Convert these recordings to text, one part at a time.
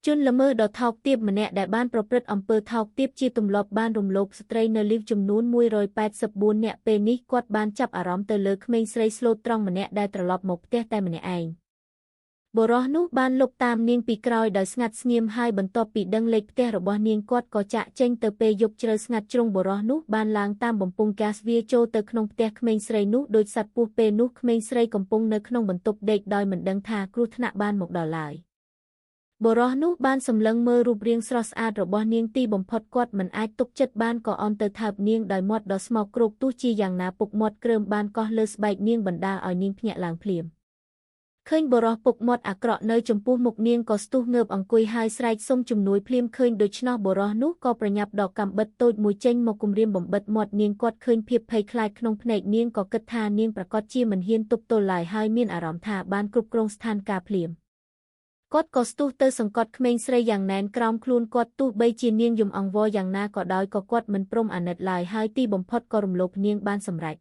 ជនល្មើសដ៏ថោកទាបម្នាក់ដែលបានប្រព្រឹត្តអំពើថោកទាបជាទម្លាប់បានរំលោភស្ត្រីនៅលីវចំនួន184នាក់ពេលនេះគាត់បានចាប់អារម្មណ៍ទៅលើក្មេងស្រីស្លូតត្រង់ម្នាក់ដែលត្រឡប់មកផ្ទះតែម្នាក់ឯងបុរសនោះបានលុបតាមនាងពីក្រោយដោយស្ងាត់ស្ងៀមហើយបន្ទាប់ពីដឹងលេខផ្ទះរបស់នាងគាត់ក៏ចាក់ចេញទៅពេលយប់ជ្រៅស្ងាត់ជ្រុងបុរសនោះបានឡើងតាមបំពង់ហ្គាសវាចូលទៅក្នុងផ្ទះក្មេងស្រីនោះដោយសត្វពស់ពេលនោះក្មេងស្រីកំពុងនៅក្នុងបន្ទប់ដេកដោយមិនដឹងថាគ្រោះថ្នាក់បានមកដល់ឡើយបុរសនោះបានសម្លឹងមើលរូបរាងស្រស់ស្អាតរបស់នាងទីបំផុតគាត់មិនអាចទុកចិត្តបានក៏អន់ទៅថើបនាងដោយមាត់ដ៏ស្មោកគ្រោកទោះជាយ៉ាងណាពុកមាត់គ្រើមបានកោះលើស្បែកនាងបណ្ដាលឲ្យនាងភ្ញាក់ឡើងភ្លាមឃើញបុរសពុកមាត់អាក្រក់នៅចំពោះមុខនាងក៏ស្ទុះងើបអង្គុយហើយស្រែកសុំជំនួយភ្លាមឃើញដូច្នោះបុរសនោះក៏ប្រញាប់ដកកាំបិតតូចមួយចេញមកគំរាមបំបិតមាត់នាងគាត់ឃើញភាពភ័យខ្លាចក្នុងភ្នែកនាងក៏គិតថានាងប្រកាសជាមិនហ៊ានទប់ទល់ឡើយហើយមានអារម្មណ៍ថាបានគ្រប់គ្រងស្ថានភាពភ្លាមគាត់ក៏ស្ទុះទៅសង្កត់ក្មេងស្រីយ៉ាងណែនក្រោមខ្លួនគាត់ទោះបីជានាងយំអង្វរយ៉ាងណាក៏ដោយក៏គាត់មិនព្រមអាណិតឡើយហើយទីបំផុតក៏រំលោភនាងបានសម្រេច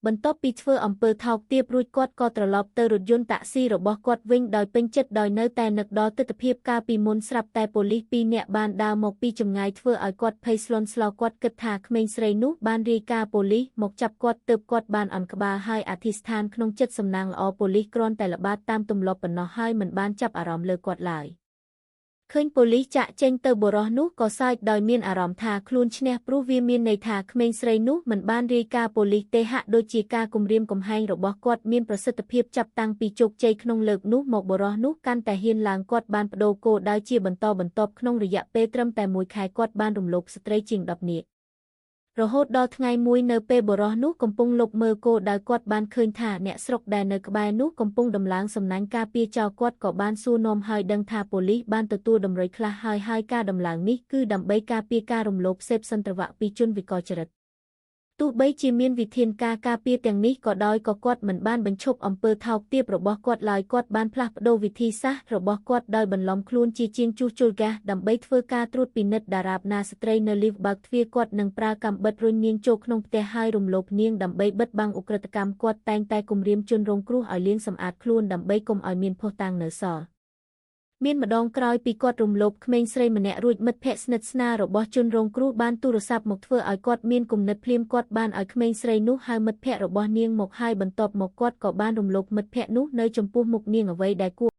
បន្ទាប់ពីធ្វើអំពើថោកទាបរួចគាត់ក៏ត្រឡប់ទៅរថយន្តតាក់ស៊ីរបស់គាត់វិញដោយពេញចិត្តដោយនៅតែនឹកដល់ទិដ្ឋភាពកាលពីមុនស្រាប់តែប៉ូលីស2នាក់បានដើរមកពីចម្ងាយធ្វើឲ្យគាត់ភ័យស្លន់ស្លោគាត់គិតថាក្មេងស្រីនោះបានរាយការណ៍ប៉ូលីសមកចាប់គាត់ទើបគាត់បានអន់ក្បាលហើយអធិស្ឋានក្នុងចិត្តសំណាងល្អប៉ូលីសគ្រាន់តែល្បាតតាមទម្លាប់ប៉ុណ្ណោះហើយមិនបានចាប់អារម្មណ៍លើគាត់ឡើយឃើញប៉ូលីសចាក់ចេញទៅបុរសនោះក៏សើចដោយមានអារម្មណ៍ថាខ្លួនឈ្នះព្រោះវាមានន័យថាក្មេងស្រីនោះមិនបានរាយការណ៍ប៉ូលីសទេហាក់ដូចជាការគំរាមកំហែងរបស់គាត់មានប្រសិទ្ធភាពចាប់តាំងពីជោគជ័យក្នុងលើកនោះមកបុរសនោះកាន់តែហ៊ានឡើងគាត់បានបដូរគោលដៅជាបន្តបន្ទាប់ក្នុងរយៈពេលត្រឹមតែ1ខែគាត់បានរំលោភស្ត្រីជាង10នាក់រហូតដល់ថ្ងៃមួយនៅពេលបុរសនោះកំពុងលុបមើលគោលដៅគាត់បានឃើញថាអ្នកស្រុកដែលនៅក្បែរនោះកំពុងដំឡើងសំណាញ់ការពារចោលគាត់ក៏បានសួរនាំហើយដឹងថាប៉ូលីសបានទទួលតម្រុយខ្លះហើយការដំឡើងនេះគឺដើម្បីការពារការរំលោភសេពសន្តិវៈពីជនវិកលចរិតទោះបីជាមានវិធានការពារទាំងនេះក៏ដោយក៏គាត់មិនបានបញ្ឈប់អំពើថោកទាបរបស់គាត់ឡើយគាត់បានផ្លាស់ប្ដូរវិធីសាស្ត្ររបស់គាត់ដោយបន្លំខ្លួនជាជាងជួសជុលហ្គាសដើម្បីធ្វើការត្រួតពិនិត្យតារាបណាស្ត្រីនៅលីវបើកទ្វារគាត់នឹងប្រើកាំបិតរុញនាងចូលក្នុងផ្ទះហើយរំលោភនាងដើម្បីបិទបាំងឧក្រិដ្ឋកម្មគាត់តែងតែគំរាមជនរងគ្រោះឲ្យលាងសម្អាតខ្លួនដើម្បីកុំឲ្យមានភស្តុតាងនៅសល់មានម្ដងក្រោយពីគាត់រំលោភក្មេងស្រីម្នាក់រួចមិត្តភក្តិស្និទ្ធស្នាលរបស់ជនរងគ្រោះបានទូរស័ព្ទមកធ្វើឲ្យគាត់មានគំនិតភ្លាមគាត់បានឲ្យក្មេងស្រីនោះហៅមិត្តភក្តិរបស់នាងមកហើយបន្ទាប់មកគាត់ក៏បានរំលោភមិត្តភក្តិនោះនៅចំពោះមុខនាងអ្វីដែលគួរ